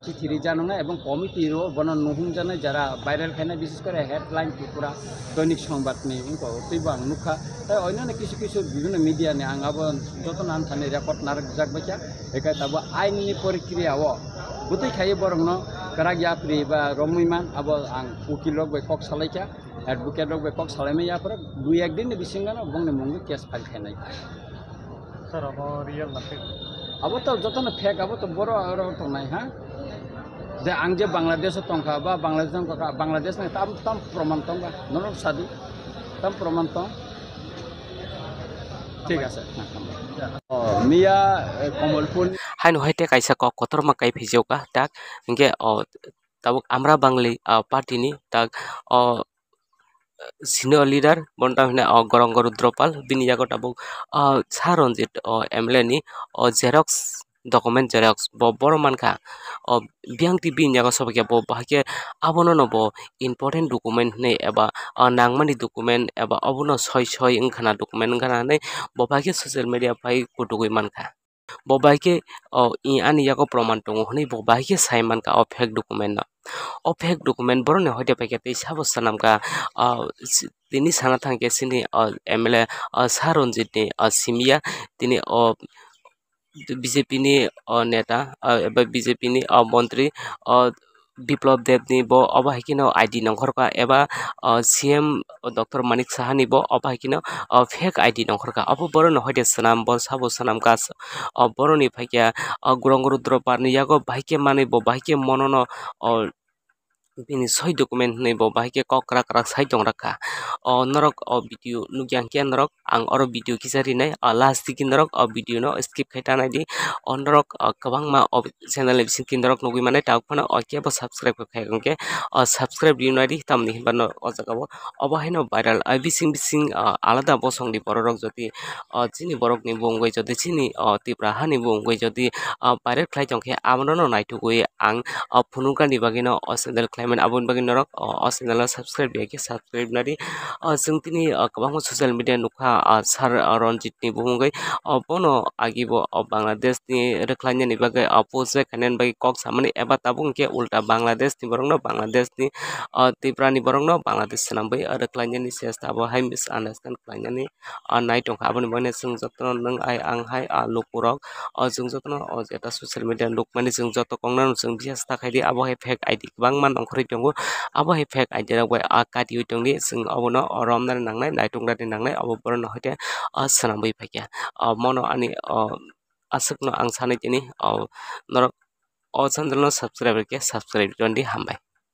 চিঠি জানো না এবং কমিটিরও বন নুহুম জানে যারা ভাইরাল খাইনা বিশেষ করে হেডলাইন ত্রিপুরা দৈনিক সংবাদ নিয়ে তৈব আং নুখা তাই অন্যান্য কিছু কিছু বিভিন্ন মিডিয়া নিয়ে আং আবার যত নাম থানে রেকর্ড নারক জাগবাইকা এখানে তাবো আইননি প্রক্রিয়াও বুঝতে খাইয়ে বরং কারাগিয়াপ্রি বা রমইমান আবার আং উকিল rock bai kok salaika advocate rok bai kok salaimai yapra dui ekdin ni bisingano bongni mungi kes file khainai sir abo real na fake abo to jotono fake abo to boro aro to nai ha যে আং যে বাংলাদেশে টংকা বা বাংলাদেশ না তাম তাম প্রমাণ টংবা নরক সাদি তাম প্রমাণ টং ঠিক আছে মিয়া Kamalpur hainu haite kaisa kok kotorma kai phijauka tak inge tabuk amra bangli party ni tak senior leader bonta hine gorong rudropal bini jago tabuk saronjit MLA ni xerox document xerox bo boro manka biang tv jago sobake bo bahake abono no bo important document ne eba nangmani document eba abono soi ingkhana document ingkhana ne bo bahake social media pai kutugui manka bo bahake ani jago proman tongo hne bo bahake saiman ka fake document na fake document boro ne hoite paike tei sabos sanamka tini sana thangke sini MLA saronjit ni simia tini BJP ni neta eba BJP ni মন্ত্রী Biplab Deb ni bo obahikino ID nongkhorka eba CM Dr. Manik Saha ni bo obahikino fake ID nongkhorka abo boro no hoite sanam bo sabo sanam kas boro ni phaikya Gurongorudro parni yago bahike mani bo bahike monono bini soi document nei bo bahike kokra kra sai dong rakha norok video nugyang ke norok ang oro video kisari nai last dikin norok video no skip khaita nai di norok kabang ma channel bisin kin norok nugui mane tak phana ke bo subscribe khai gongke subscribe di nai di tamni hinbano ojaga bo obahaino viral bising alada bosong di borok jodi chini borok ni bongoi jodi chini tipra hani bongoi jodi viral khai jongke amno no naitugui ang phunungka ni bagino channel claimant abun bagin norok channel subscribe ke subscribe nari जों तिनी गोबां social media नुखा सार रनजित नि बुंगै बोनो आगिबो बांलादेश नि रख्लाइनि नि बागै post खानेन बागै कक सामने एबा ताबुं के उल्टा बांलादेश नि बरंनो बांलादेश नि तिब्रा नि बरंनो बांलादेश नामबै रख्लाइनि नि सेस्ता बो हाय मिस आन्डारस्टैंड खालाइनि नाइट टंका आबनि बने जों जतन नों आइ आं हाय लुकपुरक जों जतन जेता ससियेल मिडिया लुक माने जों जत कंगना जों बियास थाखायदि आबो हाय फेक आईडी गोबां मान अंखरि दंगो आबो हाय फेक आईडी रावबाय काटि उइतंनि जों अबनो romnar nangnai naitung rati nangnai abo borno hoite sanambai phaikya mono ani asukno ang sanai tini norok channel no subscribe ke subscribe jondi hambai।